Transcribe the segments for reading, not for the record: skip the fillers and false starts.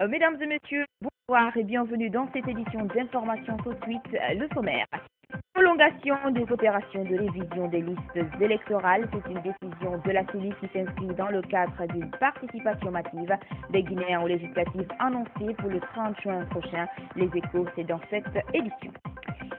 Mesdames et messieurs, bonsoir et bienvenue dans cette édition d'information. Tout de suite, le sommaire. Prolongation des opérations de révision des listes électorales, c'est une décision de la CENI qui s'inscrit dans le cadre d'une participation massive des Guinéens aux législatives annoncées pour le 30 juin prochain. Les échos, c'est dans cette édition.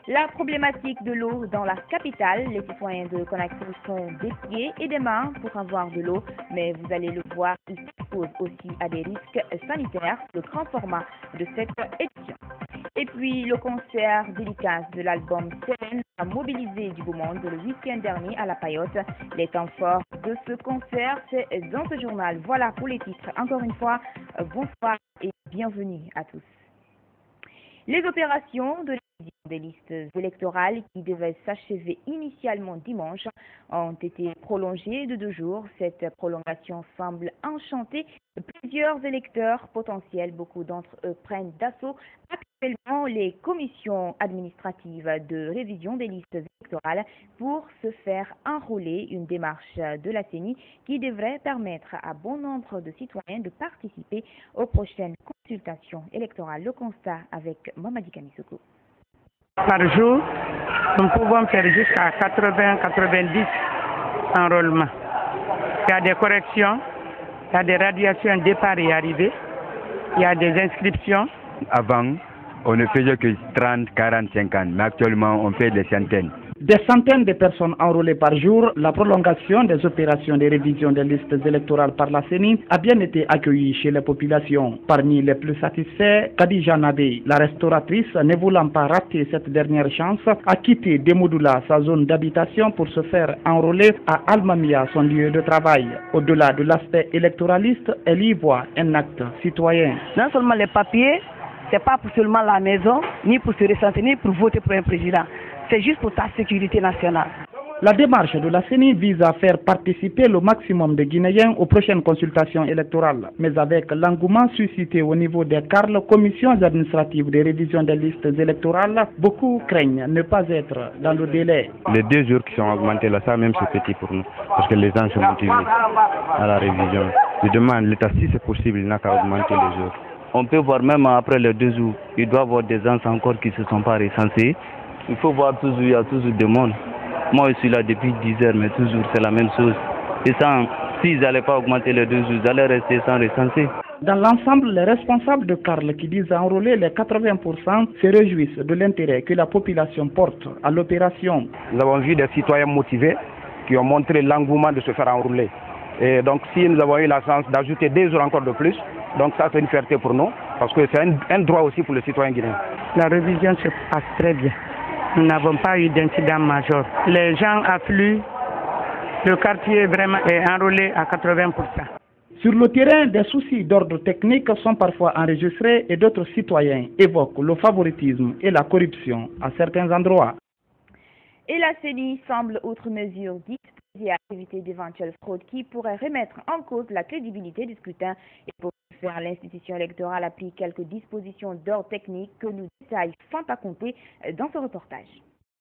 La problématique de l'eau dans la capitale, les citoyens de Conakry sont des pieds et des mains pour avoir de l'eau, mais vous allez le voir, ils s'exposent aussi à des risques sanitaires, le grand format de cette édition. Et puis le concert dédicace de l'album Seven a mobilisé du beau monde le week-end dernier à La Payotte. Les temps forts de ce concert, c'est dans ce journal. Voilà pour les titres. Encore une fois, bonsoir et bienvenue à tous. Les opérations de des listes électorales qui devaient s'achever initialement dimanche ont été prolongées de 2 jours. Cette prolongation semble enchanter plusieurs électeurs potentiels. Beaucoup d'entre eux prennent d'assaut actuellement les commissions administratives de révision des listes électorales pour se faire enrôler, une démarche de la CENI qui devrait permettre à bon nombre de citoyens de participer aux prochaines consultations électorales. Le constat avec Mamadi Kamisoko. Par jour, nous pouvons faire jusqu'à 80-90 enrôlements. Il y a des corrections, il y a des radiations départ et arrivée, il y a des inscriptions. Avant, on ne faisait que 30, 40, 50, mais actuellement on fait des centaines. Des centaines de personnes enrôlées par jour, la prolongation des opérations de révision des listes électorales par la CENI a bien été accueillie chez les populations. Parmi les plus satisfaits, Khadija Nabé, la restauratrice, ne voulant pas rater cette dernière chance, a quitté Demodoula, sa zone d'habitation, pour se faire enrôler à Almamia, son lieu de travail. Au-delà de l'aspect électoraliste, elle y voit un acte citoyen. Non seulement les papiers, c'est pas pour seulement la maison, ni pour se ressentir, ni pour voter pour un président. C'est juste pour ta sécurité nationale. La démarche de la CENI vise à faire participer le maximum de Guinéens aux prochaines consultations électorales. Mais avec l'engouement suscité au niveau des CARL, commissions administratives de révision des listes électorales, beaucoup craignent ne pas être dans le délai. Les 2 jours qui sont augmentés là, ça même c'est petit pour nous, parce que les gens sont motivés à la révision. Je demande l'État, si c'est possible, il n'a qu'à augmenter les jours. On peut voir même après les 2 jours, il doit y avoir des gens encore qui ne se sont pas recensés. Il faut voir toujours, il y a toujours des monde. Moi, je suis là depuis 10 heures, mais toujours c'est la même chose. Et s'ils n'allaient pas augmenter les 2 jours, ils allaient rester sans recenser. Dans l'ensemble, les responsables de CARL qui disent enrôler les 80% se réjouissent de l'intérêt que la population porte à l'opération. Nous avons vu des citoyens motivés qui ont montré l'engouement de se faire enrôler. Et donc, si nous avons eu la chance d'ajouter 2 jours encore de plus, donc ça c'est une fierté pour nous, parce que c'est un droit aussi pour les citoyens guinéens. La révision se passe très bien. Nous n'avons pas eu d'incident majeur. Les gens affluent. Le quartier vraiment est enrôlé à 80%. Sur le terrain, des soucis d'ordre technique sont parfois enregistrés et d'autres citoyens évoquent le favoritisme et la corruption à certains endroits. Et la CENI semble, outre mesure, disposée à éviter d'éventuelles fraudes qui pourraient remettre en cause la crédibilité du scrutin. Et pour ce faire, l'institution électorale applique quelques dispositions d'ordre technique que nous détaille Fanta Conté dans ce reportage.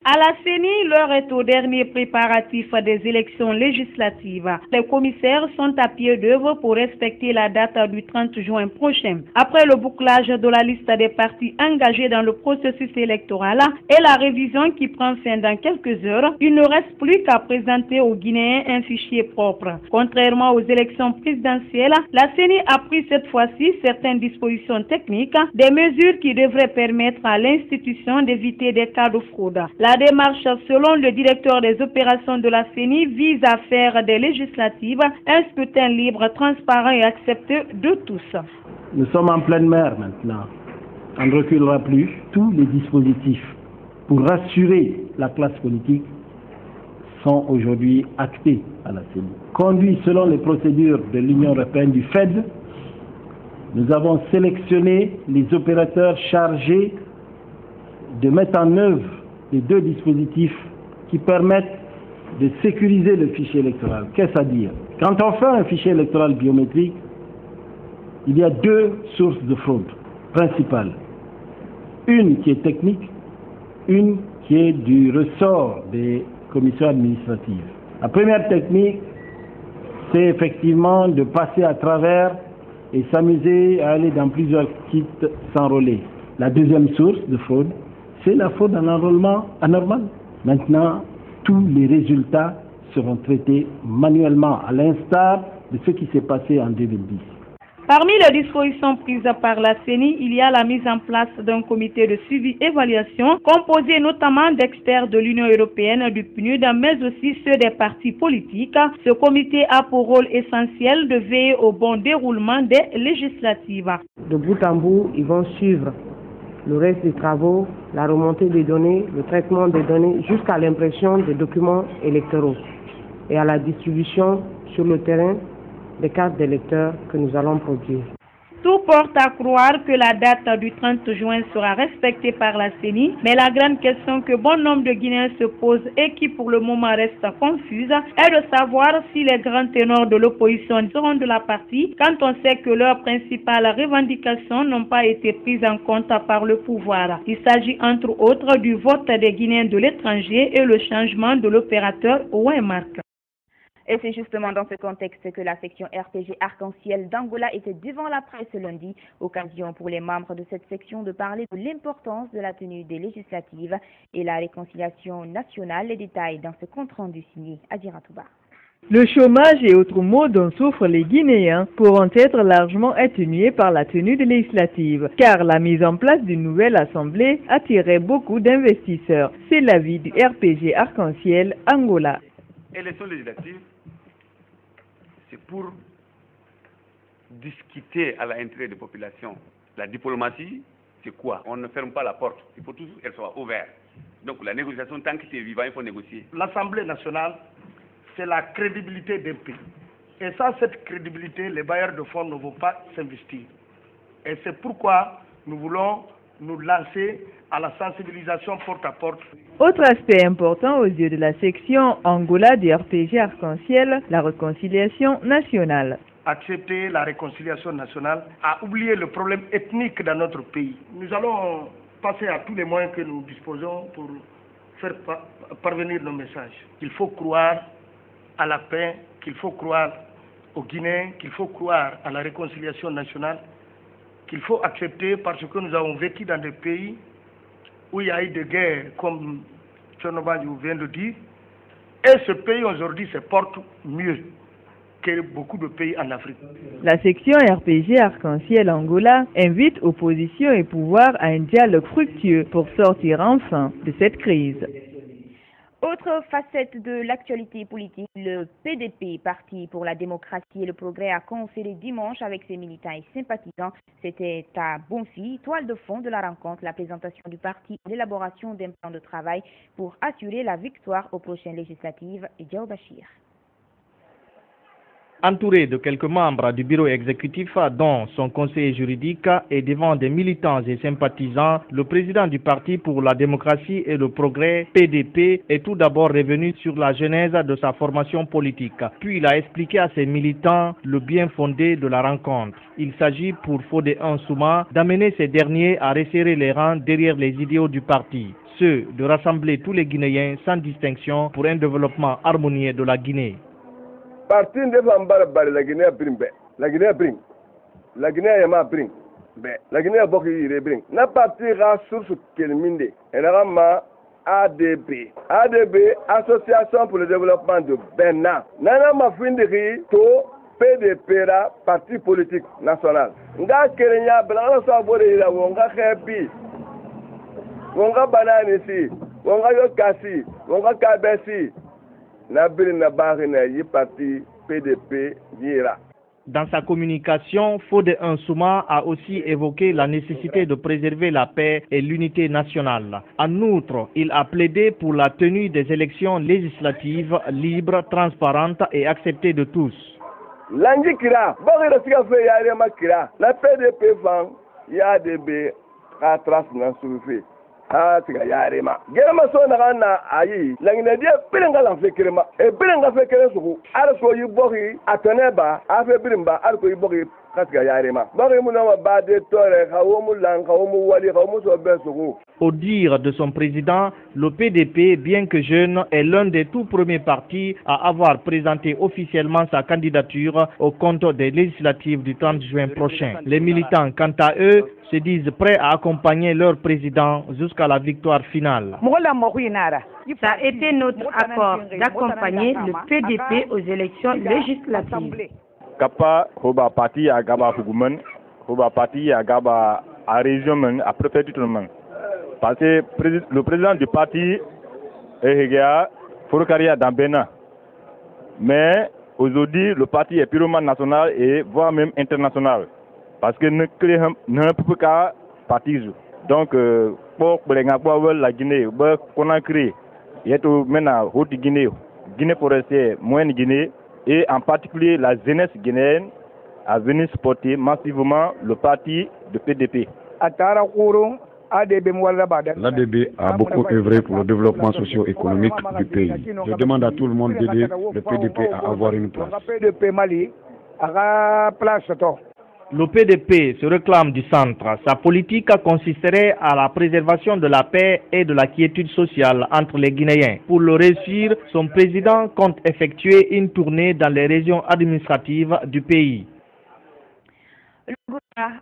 À la CENI, l'heure est au dernier préparatif des élections législatives. Les commissaires sont à pied d'œuvre pour respecter la date du 30 juin prochain. Après le bouclage de la liste des partis engagés dans le processus électoral et la révision qui prend fin dans quelques heures, il ne reste plus qu'à présenter aux Guinéens un fichier propre. Contrairement aux élections présidentielles, la CENI a pris cette fois-ci certaines dispositions techniques, des mesures qui devraient permettre à l'institution d'éviter des cas de fraude. La démarche, selon le directeur des opérations de la CENI, vise à faire des législatives un scrutin libre, transparent et accepté de tous. Nous sommes en pleine mer maintenant. On ne reculera plus. Tous les dispositifs pour rassurer la classe politique sont aujourd'hui actés à la CENI. Conduits selon les procédures de l'Union européenne du FED, nous avons sélectionné les opérateurs chargés de mettre en œuvre les 2 dispositifs qui permettent de sécuriser le fichier électoral. Qu'est-ce à dire? Quand on fait un fichier électoral biométrique, il y a 2 sources de fraude principales. Une qui est technique, une qui est du ressort des commissions administratives. La première technique, c'est effectivement de passer à travers et s'amuser à aller dans plusieurs sites s'enrôler. La deuxième source de fraude, c'est la fraude en enrôlement anormal. Maintenant, tous les résultats seront traités manuellement, à l'instar de ce qui s'est passé en 2010. Parmi les dispositions prises par la CENI, il y a la mise en place d'un comité de suivi-évaluation composé notamment d'experts de l'Union européenne, du PNUD, mais aussi ceux des partis politiques. Ce comité a pour rôle essentiel de veiller au bon déroulement des législatives. De bout en bout, ils vont suivre le reste des travaux, la remontée des données, le traitement des données, jusqu'à l'impression des documents électoraux et à la distribution sur le terrain des cartes d'électeurs que nous allons produire. Tout porte à croire que la date du 30 juin sera respectée par la CENI, mais la grande question que bon nombre de Guinéens se posent et qui pour le moment reste confuse est de savoir si les grands ténors de l'opposition seront de la partie quand on sait que leurs principales revendications n'ont pas été prises en compte par le pouvoir. Il s'agit entre autres du vote des Guinéens de l'étranger et le changement de l'opérateur Waymark. Et c'est justement dans ce contexte que la section RPG Arc-en-Ciel d'Angola était devant la presse lundi, occasion pour les membres de cette section de parler de l'importance de la tenue des législatives et la réconciliation nationale. Les détails dans ce compte-rendu signé Adira Touba. Le chômage et autres maux dont souffrent les Guinéens pourront être largement atténués par la tenue des législatives, car la mise en place d'une nouvelle assemblée attirait beaucoup d'investisseurs. C'est l'avis du RPG Arc-en-Ciel Angola. Élections législatives, c'est pour discuter à l'intérêt des populations. La diplomatie, c'est quoi? On ne ferme pas la porte. Il faut toujours qu'elle soit ouverte. Donc la négociation, tant que c'est vivant, il faut négocier. L'Assemblée nationale, c'est la crédibilité d'un pays. Et sans cette crédibilité, les bailleurs de fonds ne vont pas s'investir. Et c'est pourquoi nous voulons nous lancer à la sensibilisation porte à porte. Autre aspect important aux yeux de la section Angola du RPG Arc-en-Ciel, la réconciliation nationale. Accepter la réconciliation nationale, à oublier le problème ethnique dans notre pays. Nous allons passer à tous les moyens que nous disposons pour faire parvenir nos messages. Il faut croire à la paix, qu'il faut croire aux Guinéens, qu'il faut croire à la réconciliation nationale, qu'il faut accepter parce que nous avons vécu dans des pays où il y a eu des guerres, comme Tchernobyl vient de dire, et ce pays aujourd'hui se porte mieux que beaucoup de pays en Afrique. La section RPG Arc-en-Ciel Angola invite opposition et pouvoir à un dialogue fructueux pour sortir enfin de cette crise. Autre facette de l'actualité politique, le PDP, Parti pour la démocratie et le progrès, a conféré dimanche avec ses militants et sympathisants. C'était à Bonfi, toile de fond de la rencontre, la présentation du parti et l'élaboration d'un plan de travail pour assurer la victoire aux prochaines législatives. Diao Bachir. Entouré de quelques membres du bureau exécutif, dont son conseiller juridique, et devant des militants et sympathisants, le président du Parti pour la démocratie et le progrès, PDP, est tout d'abord revenu sur la genèse de sa formation politique. Puis il a expliqué à ses militants le bien fondé de la rencontre. Il s'agit pour Fodé Nsouma d'amener ces derniers à resserrer les rangs derrière les idéaux du parti, ceux de rassembler tous les Guinéens sans distinction pour un développement harmonieux de la Guinée. Parti de Bambara, la Guinée bring, la Guinée bring, la Guinée yama bring, la Guinée boki bring. Na parti ra source kelminde, enama ADB, Association pour le développement de Bénin. Nana ma findiri to PDP ra parti politique national. Nga Kenya blanc sa bore ila wonga happy, wonga banani si, wonga yokasi, wonga kabesi. Dans sa communication, Fodé Nsouma a aussi évoqué la nécessité de préserver la paix et l'unité nationale. En outre, il a plaidé pour la tenue des élections législatives libres, transparentes et acceptées de tous. La PDP YADB a Ah, tiga yarema. Gerema so na ayi. Langine dia bilenga la fekerema. E bilenga fekere suku. Arko yibogi ateneba, afe bilimba arko yibogi katika yarema bari mu na ba de tore kawo mu lan kawo mu wali kawo mu so be sugu. Au dire de son président, le PDP, bien que jeune, est l'un des tout premiers partis à avoir présenté officiellement sa candidature au compte des législatives du 30 juin prochain. Les militants, quant à eux, se disent prêts à accompagner leur président jusqu'à la victoire finale. Ça a été notre accord d'accompagner le PDP aux élections législatives. Kapa hoba parti à Gaba Fuguman, hoba parti à Gaba à région à préfecture. Parce que le président du parti est Fourokaria Dambena. Mais aujourd'hui, le parti est purement national et voire même international. Parce que nous créons un peu qu'à parti. Donc, pour la Guinée, qu'on a créé, il y a maintenant Haute Guinée, Guinée forestière, Moyenne Guinée, et en particulier la jeunesse guinéenne a venu supporter massivement le parti de PDP. L'ADB a beaucoup œuvré pour le développement socio-économique du pays. Je demande à tout le monde d'aider le PDP à avoir une place. Le PDP se réclame du centre. Sa politique consisterait à la préservation de la paix et de la quiétude sociale entre les Guinéens. Pour le réussir, son président compte effectuer une tournée dans les régions administratives du pays.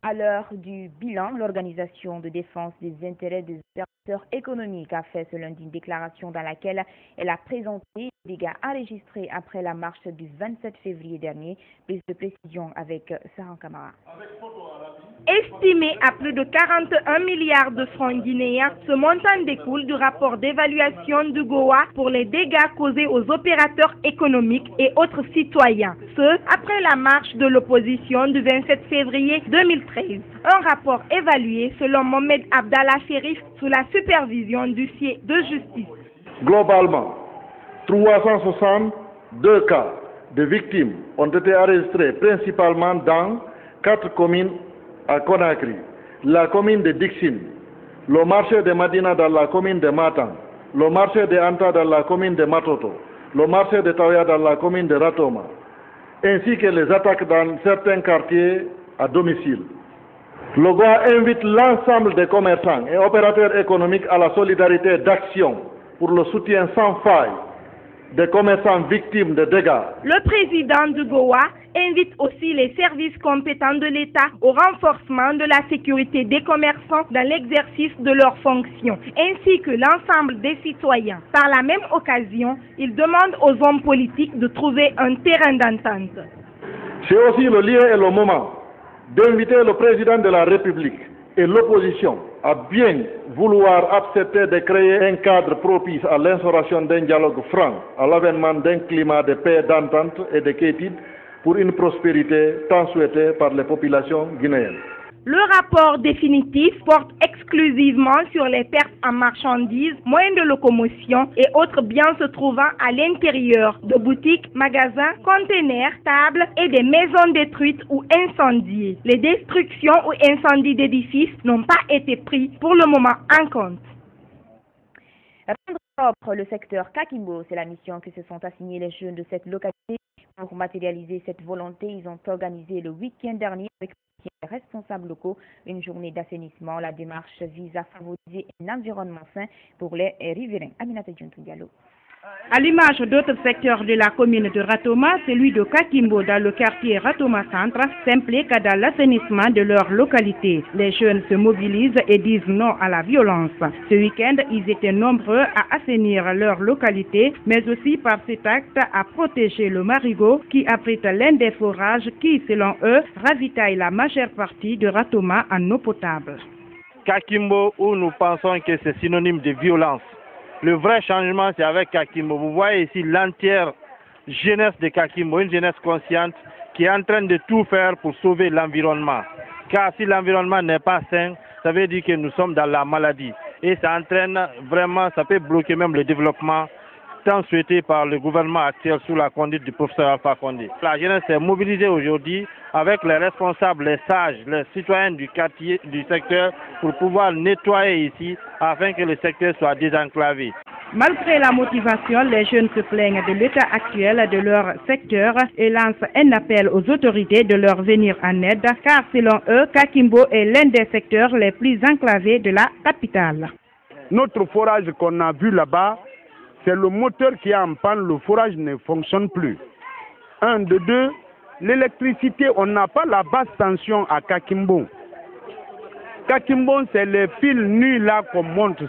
À l'heure du bilan, l'Organisation de défense des intérêts des opérateurs économiques a fait ce lundi une déclaration dans laquelle elle a présenté les dégâts enregistrés après la marche du 27 février dernier. Plus de précision avec Sarah Kamara. Estimé à plus de 41 milliards de francs guinéens, ce montant découle du rapport d'évaluation du GOA pour les dégâts causés aux opérateurs économiques et autres citoyens. Ce, après la marche de l'opposition du 27 février 2013. Un rapport évalué selon Mohamed Abdallah Sherif sous la supervision du huissier de justice. Globalement, 362 cas de victimes ont été enregistrés principalement dans 4 communes à Conakry, la commune de Dixine, le marché de Madina dans la commune de Matan, le marché de Anta dans la commune de Matoto, le marché de Tawaya dans la commune de Ratoma, ainsi que les attaques dans certains quartiers à domicile. Le GOA invite l'ensemble des commerçants et opérateurs économiques à la solidarité d'action pour le soutien sans faille des commerçants victimes de dégâts. Le président du GOA invite aussi les services compétents de l'État au renforcement de la sécurité des commerçants dans l'exercice de leurs fonctions, ainsi que l'ensemble des citoyens. Par la même occasion, il demande aux hommes politiques de trouver un terrain d'entente. C'est aussi le lieu et le moment d'inviter le président de la République et l'opposition à bien vouloir accepter de créer un cadre propice à l'instauration d'un dialogue franc, à l'avènement d'un climat de paix, d'entente et de quiétude pour une prospérité tant souhaitée par les populations guinéennes. Le rapport définitif porte exclusivement sur les pertes en marchandises, moyens de locomotion et autres biens se trouvant à l'intérieur de boutiques, magasins, containers, tables et des maisons détruites ou incendiées. Les destructions ou incendies d'édifices n'ont pas été pris pour le moment en compte. Rendre propre le secteur Kakimbo, c'est la mission que se sont assignés les jeunes de cette localité. Pour matérialiser cette volonté, ils ont organisé le week-end dernier avec les responsables locaux une journée d'assainissement. La démarche vise à favoriser un environnement sain pour les riverains. Aminata Djontou Diallo. À l'image d'autres secteurs de la commune de Ratoma, celui de Kakimbo dans le quartier Ratoma Centre s'implique dans l'assainissement de leur localité. Les jeunes se mobilisent et disent non à la violence. Ce week-end, ils étaient nombreux à assainir leur localité, mais aussi par cet acte à protéger le marigot qui abrite l'un des forages qui, selon eux, ravitaille la majeure partie de Ratoma en eau potable. Kakimbo, où nous pensons que c'est synonyme de violence. Le vrai changement, c'est avec Kakimbo. Vous voyez ici l'entière jeunesse de Kakimbo, une jeunesse consciente qui est en train de tout faire pour sauver l'environnement. Car si l'environnement n'est pas sain, ça veut dire que nous sommes dans la maladie. Et ça entraîne vraiment, ça peut bloquer même le développement tant souhaité par le gouvernement actuel sous la conduite du professeur Alpha Condé. La jeunesse est mobilisée aujourd'hui avec les responsables, les sages, les citoyens du quartier, du secteur pour pouvoir nettoyer ici afin que le secteur soit désenclavé. Malgré la motivation, les jeunes se plaignent de l'état actuel de leur secteur et lancent un appel aux autorités de leur venir en aide, car selon eux, Kakimbo est l'un des secteurs les plus enclavés de la capitale. Notre forage qu'on a vu là-bas, c'est le moteur qui est en panne, le forage ne fonctionne plus. Un, de deux, l'électricité, on n'a pas la basse tension à Kakimbo. Kakimbo, c'est les fils nus là qu'on monte,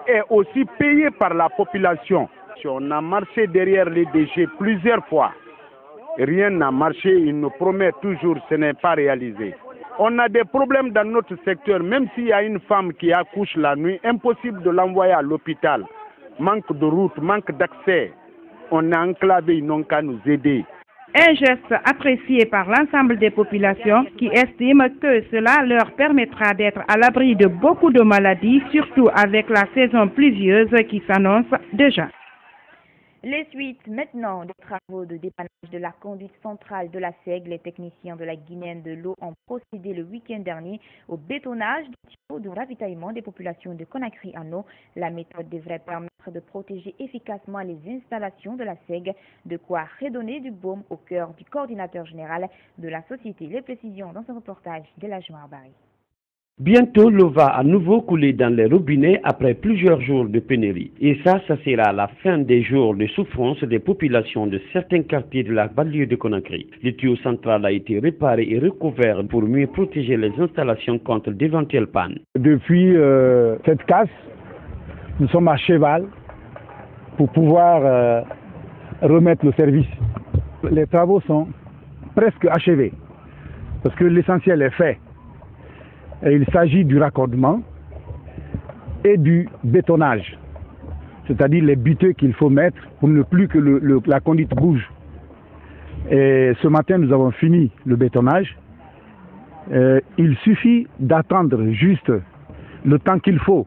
et aussi payé par la population. On a marché derrière les DG plusieurs fois. Rien n'a marché, ils nous promettent toujours, ce n'est pas réalisé. On a des problèmes dans notre secteur, même s'il y a une femme qui accouche la nuit, impossible de l'envoyer à l'hôpital. Manque de route, manque d'accès. On est enclavé, ils n'ont qu'à nous aider. Un geste apprécié par l'ensemble des populations qui estiment que cela leur permettra d'être à l'abri de beaucoup de maladies, surtout avec la saison pluvieuse qui s'annonce déjà. Les suites maintenant des travaux de dépannage de la conduite centrale de la SEG. Les techniciens de la Guinéenne de l'eau ont procédé le week-end dernier au bétonnage du tuyau de ravitaillement des populations de Conakry en eau. La méthode devrait permettre de protéger efficacement les installations de la SEG, de quoi redonner du baume au cœur du coordinateur général de la société. Les précisions dans ce reportage de la Joie Barry. Bientôt, l'eau va à nouveau couler dans les robinets après plusieurs jours de pénurie. Et ça sera la fin des jours de souffrance des populations de certains quartiers de la banlieue de Conakry. Le tuyau central a été réparé et recouvert pour mieux protéger les installations contre d'éventuelles pannes. Depuis cette casse, nous sommes à cheval pour pouvoir remettre le service. Les travaux sont presque achevés parce que l'essentiel est fait. Et il s'agit du raccordement et du bétonnage, c'est-à-dire les buteux qu'il faut mettre pour ne plus que la conduite bouge. Et ce matin, nous avons fini le bétonnage. Il suffit d'attendre juste le temps qu'il faut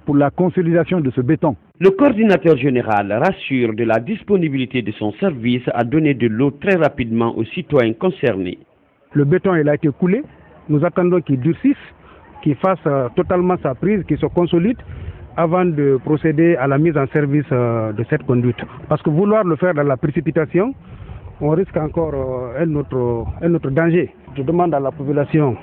pour la consolidation de ce béton. Le coordinateur général rassure de la disponibilité de son service à donner de l'eau très rapidement aux citoyens concernés. Le béton il a été coulé, nous attendons qu'il durcisse, qu'il fasse totalement sa prise, qu'il se consolide avant de procéder à la mise en service de cette conduite. Parce que vouloir le faire dans la précipitation, on risque encore un autre danger. Je demande à la population,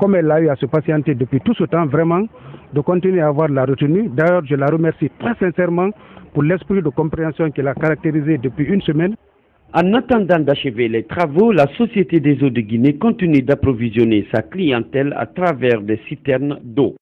comme elle a eu à se patienter depuis tout ce temps, vraiment de continuer à avoir la retenue. D'ailleurs, je la remercie très sincèrement pour l'esprit de compréhension qu'elle a caractérisé depuis une semaine. En attendant d'achever les travaux, la Société des eaux de Guinée continue d'approvisionner sa clientèle à travers des citernes d'eau.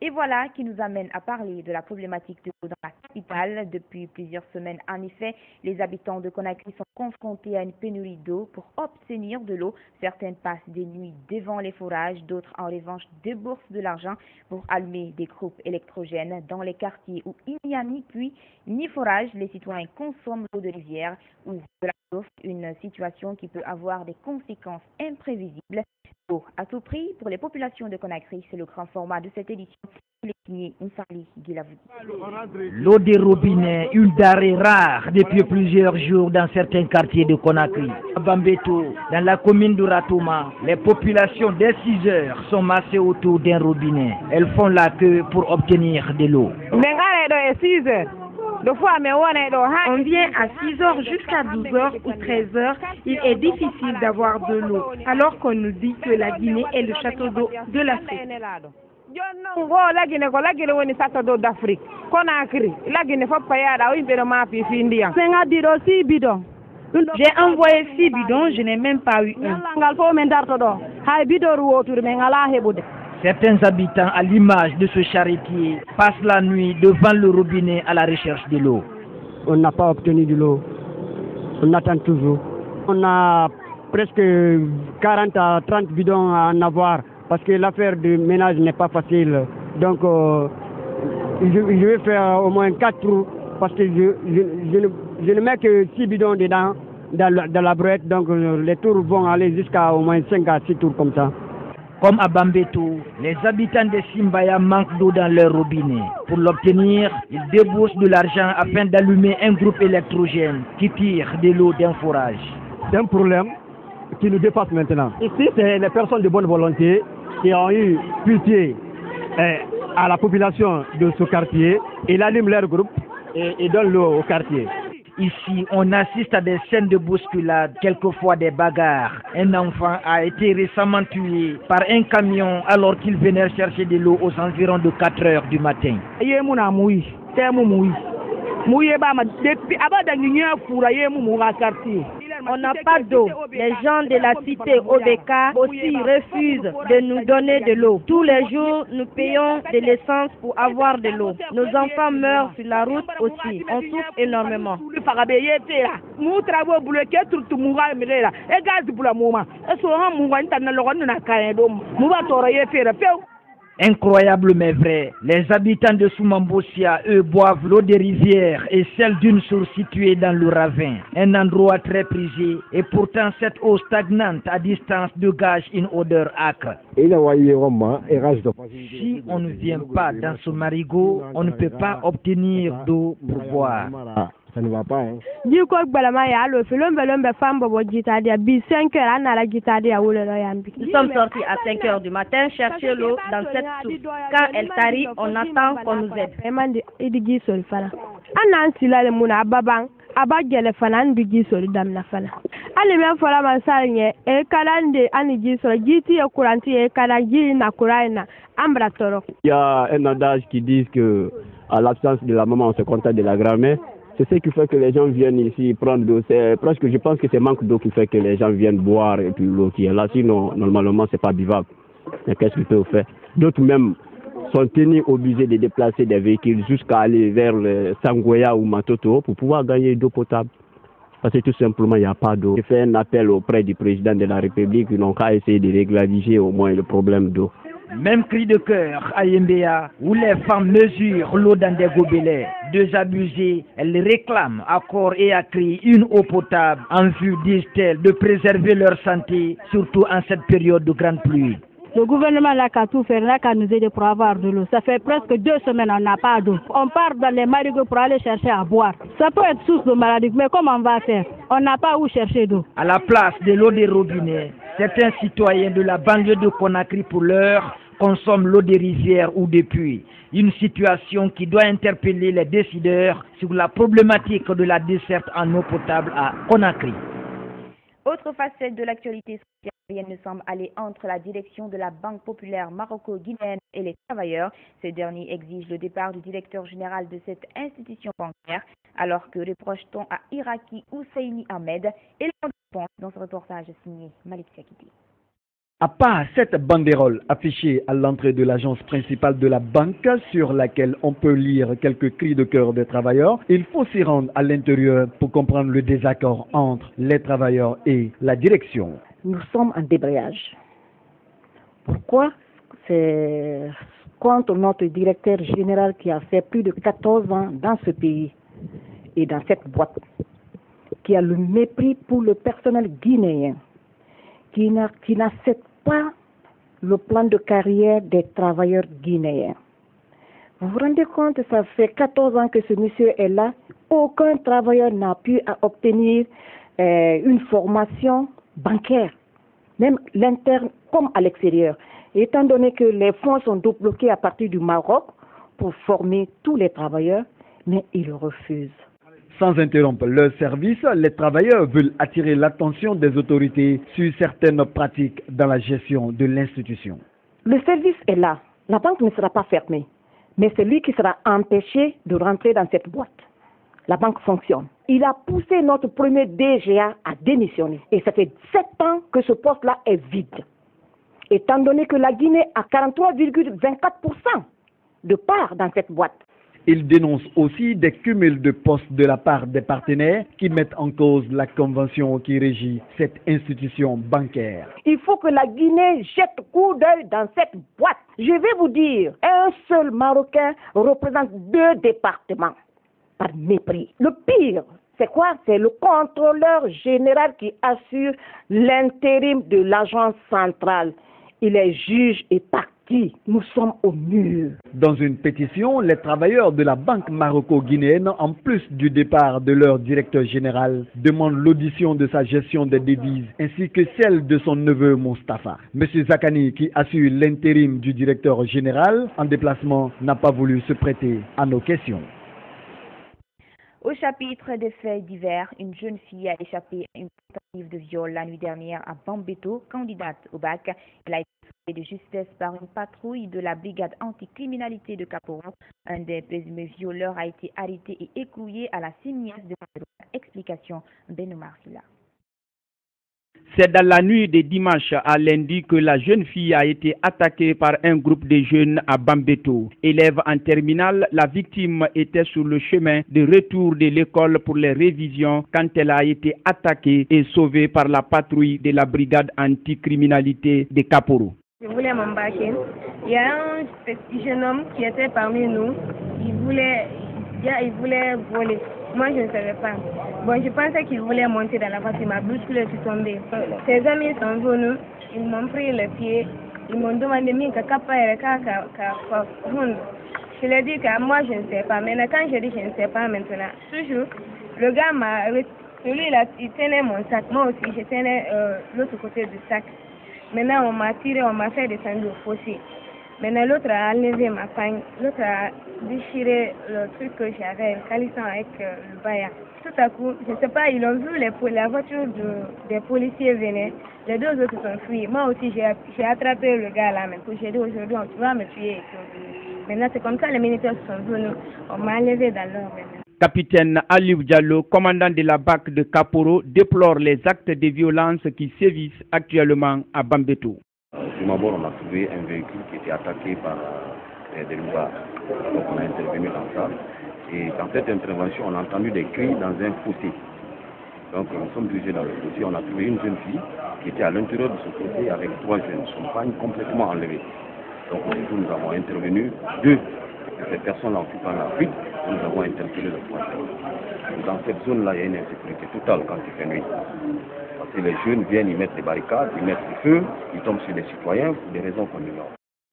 Et voilà qui nous amène à parler de la problématique de l'eau dans la capitale. Depuis plusieurs semaines, en effet, les habitants de Conakry sont confrontés à une pénurie d'eau. Pour obtenir de l'eau, certaines passent des nuits devant les forages, d'autres en revanche déboursent de l'argent pour allumer des groupes électrogènes. Dans les quartiers où il n'y a ni puits ni forage, les citoyens consomment l'eau de rivière ou de la source, une situation qui peut avoir des conséquences imprévisibles. L'eau à tout prix pour les populations de Conakry, c'est le grand format de cette édition. L'eau des robinets, une denrée rare depuis plusieurs jours dans certains quartiers de Conakry. À Bambeto, dans la commune de Ratouma, les populations dès 6 heures sont massées autour d'un robinet. Elles font la queue pour obtenir de l'eau. On vient à 6 heures jusqu'à 12 heures ou 13 heures. Il est difficile d'avoir de l'eau, alors qu'on nous dit que la Guinée est le château d'eau de l'Afrique. J'ai envoyé 6 bidons, je n'ai même pas eu un. Certains habitants, à l'image de ce charretier, passent la nuit devant le robinet à la recherche de l'eau. On n'a pas obtenu de l'eau. On attend toujours. On a presque 40 à 30 bidons à en avoir parce que l'affaire du ménage n'est pas facile. Donc, je vais faire au moins 4 trous parce que je ne mets que 6 bidons dedans dans la brouette. Donc, les tours vont aller jusqu'à au moins 5 à 6 tours comme ça. Comme à Bambeto, les habitants de Simbaya manquent d'eau dans leur robinet. Pour l'obtenir, ils déboursent de l'argent afin d'allumer un groupe électrogène qui tire de l'eau d'un forage. C'est un problème qui nous dépasse maintenant. Ici, c'est les personnes de bonne volonté qui ont eu pitié à la population de ce quartier. Ils allument leur groupe et donne l'eau au quartier. Ici, on assiste à des scènes de bousculade, quelquefois des bagarres. Un enfant a été récemment tué par un camion alors qu'il venait chercher de l'eau aux environs de 4 heures du matin. On n'a pas d'eau. Les gens de la cité Obeka aussi refusent de nous donner de l'eau. Tous les jours, nous payons de l'essence pour avoir de l'eau. Nos enfants meurent sur la route aussi. On souffre énormément. Incroyable mais vrai, les habitants de Soumambossia, eux, boivent l'eau des rivières et celle d'une source située dans le ravin. Un endroit très prisé et pourtant cette eau stagnante à distance dégage une odeur âcre. Si on ne vient pas dans ce marigot, on ne peut pas obtenir d'eau pour boire. Ça ne va pas, hein. Nous sommes sortis à 5 heures du matin chercher l'eau dans cette source. Quand elle tarit, on attend qu'on nous aide. Il y a un adage qui dit que à l'absence de la maman, on se contente de la grand-mère. C'est ce qui fait que les gens viennent ici prendre d'eau. C'est presque, je pense que c'est manque d'eau qui fait que les gens viennent boire et puis l'eau qui est là. Sinon, normalement, c'est pas buvable. Mais qu'est-ce qu'ils peuvent faire? D'autres même sont tenus obligés de déplacer des véhicules jusqu'à aller vers le Sangoya ou Matoto pour pouvoir gagner d'eau potable. Parce que tout simplement, il n'y a pas d'eau. J'ai fait un appel auprès du président de la République. Ils n'ont qu'à essayer de régulariser au moins le problème d'eau. Même cri de cœur à Yembea, où les femmes mesurent l'eau dans des gobelets. Désabusées, elles réclament à corps et à cri une eau potable en vue, disent-elles, de préserver leur santé, surtout en cette période de grande pluie. Le gouvernement n'a qu'à tout faire, n'a qu'à nous aider pour avoir de l'eau. Ça fait presque 2 semaines on n'a pas d'eau. On part dans les marigots pour aller chercher à boire. Ça peut être source de maladie, mais comment on va faire? On n'a pas où chercher d'eau. À la place de l'eau des robinets, certains citoyens de la banlieue de Conakry pour l'heure consomment l'eau des rivières ou des puits. Une situation qui doit interpeller les décideurs sur la problématique de la desserte en eau potable à Conakry. Autre facette de l'actualité sociale, rien ne semble aller entre la direction de la Banque populaire maroco-guinéenne et les travailleurs. Ces derniers exigent le départ du directeur général de cette institution bancaire, alors que reproche-t-on à Iraki Ousseini Ahmed et la réponse dans ce reportage signé Malik Siakiti. À part cette banderole affichée à l'entrée de l'agence principale de la banque sur laquelle on peut lire quelques cris de cœur des travailleurs, il faut s'y rendre à l'intérieur pour comprendre le désaccord entre les travailleurs et la direction. Nous sommes en débrayage. Pourquoi? C'est contre notre directeur général qui a fait plus de 14 ans dans ce pays et dans cette boîte, qui a le mépris pour le personnel guinéen, qui n'accepte pas le plan de carrière des travailleurs guinéens. Vous vous rendez compte, ça fait 14 ans que ce monsieur est là. Aucun travailleur n'a pu obtenir une formation bancaire, même l'interne comme à l'extérieur. Étant donné que les fonds sont débloqués à partir du Maroc pour former tous les travailleurs, mais ils refusent. Sans interrompre leur service, les travailleurs veulent attirer l'attention des autorités sur certaines pratiques dans la gestion de l'institution. Le service est là. La banque ne sera pas fermée. Mais c'est lui qui sera empêché de rentrer dans cette boîte. La banque fonctionne. Il a poussé notre premier DGA à démissionner. Et ça fait 7 ans que ce poste-là est vide. Étant donné que la Guinée a 43,24% de part dans cette boîte. Il dénonce aussi des cumuls de postes de la part des partenaires qui mettent en cause la convention qui régit cette institution bancaire. Il faut que la Guinée jette coup d'œil dans cette boîte. Je vais vous dire, un seul Marocain représente 2 départements par mépris. Le pire, c'est quoi? C'est le contrôleur général qui assure l'intérim de l'agence centrale. Il est juge et partie. Nous sommes au mur. Dans une pétition, les travailleurs de la banque maroco-guinéenne, en plus du départ de leur directeur général, demandent l'audition de sa gestion des devises ainsi que celle de son neveu Moustapha. Monsieur Zakani, qui assure l'intérim du directeur général en déplacement, n'a pas voulu se prêter à nos questions. Au chapitre des faits divers, une jeune fille a échappé à une tentative de viol la nuit dernière à Bambeto, candidate au bac. Elle a été sauvée de justesse par une patrouille de la brigade anticriminalité de Kaporo. Un des présumés violeurs a été arrêté et écroué à la CNIS de Bambeto. Explication Beno Marsila. C'est dans la nuit de dimanche à lundi que la jeune fille a été attaquée par un groupe de jeunes à Bambeto. Élève en terminale, la victime était sur le chemin de retour de l'école pour les révisions quand elle a été attaquée et sauvée par la patrouille de la brigade anticriminalité de Kaporo. Je voulais m'embarquer. Il y a un petit jeune homme qui était parmi nous. Il voulait voler. Moi, je ne savais pas. Bon, je pensais qu'il voulait monter dans la voiture. Il m'a bousculé, je suis tombée. Ses amis sont venus. Ils m'ont pris le pied. Ils m'ont demandé je leur ai dit que moi, je ne sais pas. Maintenant, quand je dis je ne sais pas maintenant, toujours, le gars m'a... Celui-là, il tenait mon sac. Moi aussi, je tenais l'autre côté du sac. Maintenant, on m'a tiré, on m'a fait descendre au fossé. Maintenant, l'autre a enlevé ma pagne, l'autre a déchiré le truc que j'avais, le calisson avec le baya. Tout à coup, je ne sais pas, ils ont vu la voiture des policiers venir, les deux autres sont fuis. Moi aussi, j'ai attrapé le gars là, mais j'ai dit aujourd'hui, tu vas me tuer. Maintenant, c'est comme ça, les militaires sont venus, on m'a enlevé dans l'heure maintenant. Capitaine Aliou Diallo, commandant de la BAC de Kaporo, déplore les actes de violence qui sévissent actuellement à Bambeto. Sur ma bord, on a trouvé un véhicule qui était attaqué par des loupards. Donc on a intervenu dans ça. Et dans cette intervention, on a entendu des cris dans un fossé. Donc nous sommes dirigés dans le fossé. On a trouvé une jeune fille qui était à l'intérieur de ce fossé avec 3 jeunes compagnes complètement enlevées. Donc nous avons intervenu. 2 de ces personnes-là ont pu prendre la fuite. Nous avons interpellé le troisième. Dans cette zone-là, il y a une insécurité totale quand il fait nuit. Parce que les jeunes viennent, ils mettent des barricades, ils mettent le feu, ils tombent sur les citoyens pour des raisons qu'on ignore.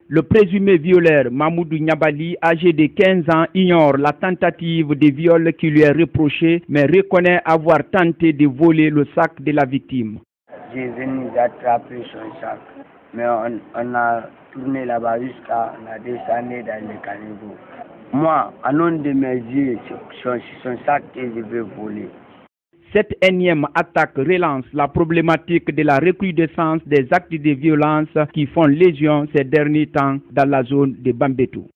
Le présumé violeur Mamoudou Nyabali, âgé de 15 ans, ignore la tentative de viol qui lui est reprochée, mais reconnaît avoir tenté de voler le sac de la victime. J'ai venu d'attraper son sac, mais on a tourné là-bas jusqu'à on a descendu dans le caniveau. Moi, à nom de mes yeux, c'est son sac que je vais voler. Cette énième attaque relance la problématique de la recrudescence des actes de violence qui font légion ces derniers temps dans la zone de Bambeto.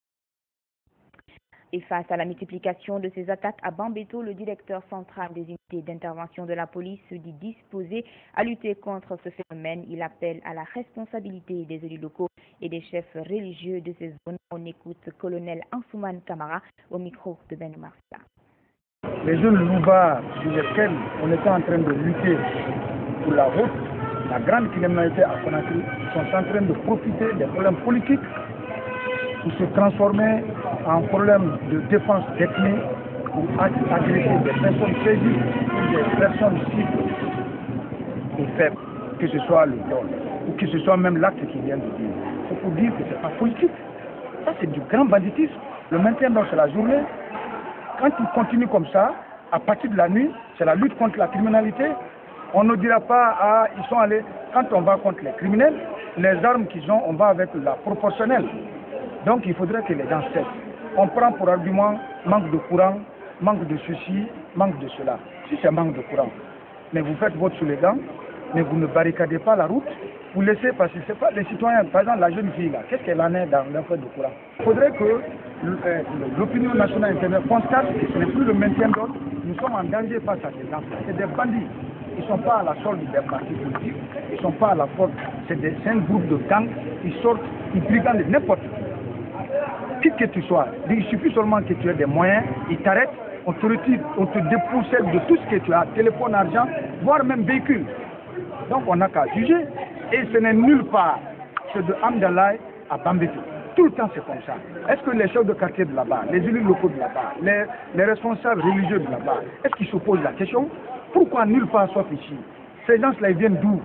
Et face à la multiplication de ces attaques à Bambeto, le directeur central des unités d'intervention de la police se dit disposé à lutter contre ce phénomène. Il appelle à la responsabilité des élus locaux et des chefs religieux de ces zones. On écoute colonel Ansouman Kamara au micro de Ben Marsa. Les jeunes loupards sur lesquels on était en train de lutter pour la route, la grande criminalité à Conakry, sont en train de profiter des problèmes politiques pour se transformer en problème de défense d'ethnie, pour agresser des personnes saisies ou des personnes cibles et faibles, que ce soit le viol ou que ce soit même l'acte qui vient de dire. C'est pour dire que ce n'est pas politique. Ça, c'est du grand banditisme. Le maintien dans la journée, quand ils continuent comme ça, à partir de la nuit, c'est la lutte contre la criminalité. On ne dira pas, ah, ils sont allés. Quand on va contre les criminels, les armes qu'ils ont, on va avec la proportionnelle. Donc il faudrait que les gens cessent. On prend pour argument manque de courant, manque de ceci, manque de cela. Si c'est manque de courant, mais vous faites votre slogan, mais vous ne barricadez pas la route, vous laissez passer. C'est pas les citoyens, par exemple la jeune fille là, qu'est-ce qu'elle en est dans l'effet de courant? Il faudrait que l'opinion nationale intérieure constate que ce n'est plus le maintien d'ordre. Nous sommes en danger face à ces gens. C'est des bandits. Ils ne sont pas à la solde des partis politiques, ils ne sont pas à la force. C'est un groupe de gangs, ils sortent, ils brigandent n'importe qui que tu sois. Il suffit seulement que tu aies des moyens, ils t'arrêtent, on te retire, on te dépousselle de tout ce que tu as, téléphone, argent, voire même véhicule. Donc on n'a qu'à juger. Et ce n'est nulle part. C'est de Amdalaï à Bambeto. Tout le temps c'est comme ça. Est-ce que les chefs de quartier de là-bas, les élus locaux de là-bas, les responsables religieux de là-bas, est-ce qu'ils se posent la question? Pourquoi nulle part sauf ici? Ces gens-là, ils viennent d'où?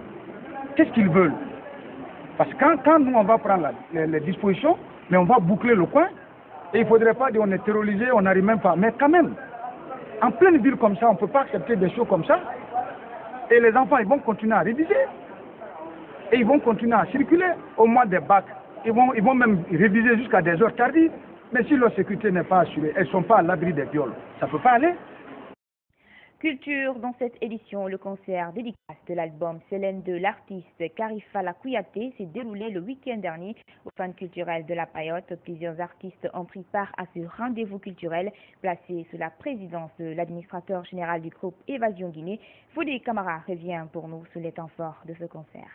Qu'est-ce qu'ils veulent? Parce que quand nous on va prendre les dispositions, mais on va boucler le coin, et il ne faudrait pas dire on est terrorisé, on n'arrive même pas. Mais quand même, en pleine ville comme ça, on ne peut pas accepter des choses comme ça. Et les enfants, ils vont continuer à réviser. Et ils vont continuer à circuler au mois des bacs. Ils vont même réviser jusqu'à des heures tardives. Mais si leur sécurité n'est pas assurée, elles ne sont pas à l'abri des viols. Ça ne peut pas aller. Culture dans cette édition, le concert dédicace de l'album Célène de l'artiste Karifala Kouyaté s'est déroulé le week-end dernier au Centre culturel de la Payotte. Plusieurs artistes ont pris part à ce rendez-vous culturel placé sous la présidence de l'administrateur général du groupe Évasion Guinée. Fodé Camara revient pour nous sur les temps forts de ce concert.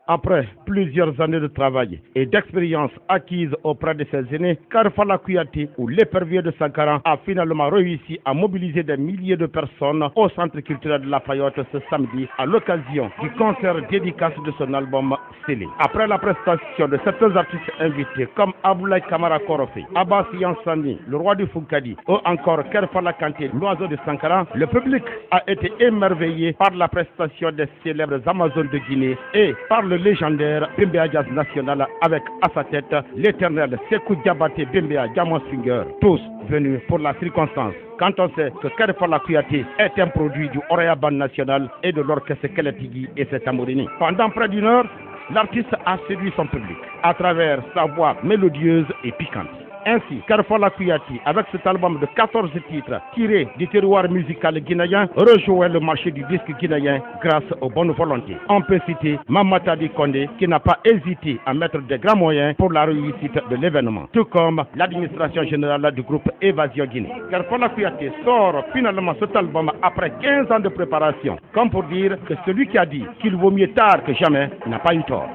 Après plusieurs années de travail et d'expérience acquise auprès de ses aînés, Karifala Kouyaté, ou l'épervier de Sankara, a finalement réussi à mobiliser des milliers de personnes au Centre culturel de la Payotte ce samedi à l'occasion du concert dédicace de son album Célé. Après la prestation de certains artistes invités comme Aboulaye Kamara Korofé, Abbas Yansani, le roi du Foukadi, ou encore Karifala Kanté, l'oiseau de Sankara, le public a été émerveillé par la prestation des célèbres Amazones de Guinée et par le légendaire Bembea Jazz National avec à sa tête l'éternel Sekou Diabaté Bembea Diamond Swinger, tous venus pour la circonstance. Quand on sait que Karifala Kouyaté est un produit du Oreya Band National et de l'orchestre Keletigui et ses tambourines. Pendant près d'une heure, l'artiste a séduit son public à travers sa voix mélodieuse et piquante. Ainsi, Karifala Kouyaté, avec cet album de 14 titres tirés du terroir musical guinéen, rejoint le marché du disque guinéen grâce aux bonnes volontés. On peut citer Mamatadi Kondé, qui n'a pas hésité à mettre des grands moyens pour la réussite de l'événement, tout comme l'administration générale du groupe Évasion Guinée. Karifala Kouyaté sort finalement cet album après 15 ans de préparation, comme pour dire que celui qui a dit qu'il vaut mieux tard que jamais n'a pas eu tort.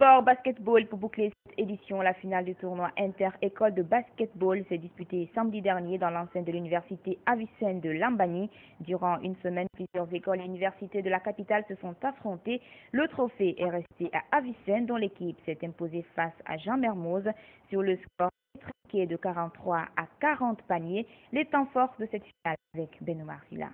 Sport basketball pour boucler cette édition. La finale du tournoi inter-école de basketball s'est disputée samedi dernier dans l'enceinte de l'université Avicenne de Lambani. Durant une semaine, plusieurs écoles et universités de la capitale se sont affrontées. Le trophée est resté à Avicenne, dont l'équipe s'est imposée face à Jean Mermoz sur le score étriqué de 43 à 40 paniers. Les temps forts de cette finale avec Benoît Silla.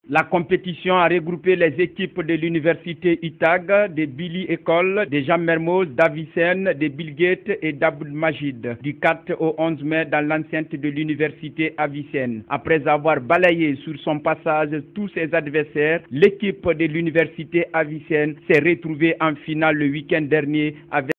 La compétition a regroupé les équipes de l'université UTAG, de Billy École, de Jean Mermoz, d'Avicenne, de Bill Gates et d'Aboud Majid, du 4 au 11 mai dans l'enceinte de l'université Avicenne. Après avoir balayé sur son passage tous ses adversaires, l'équipe de l'université Avicenne s'est retrouvée en finale le week-end dernier avec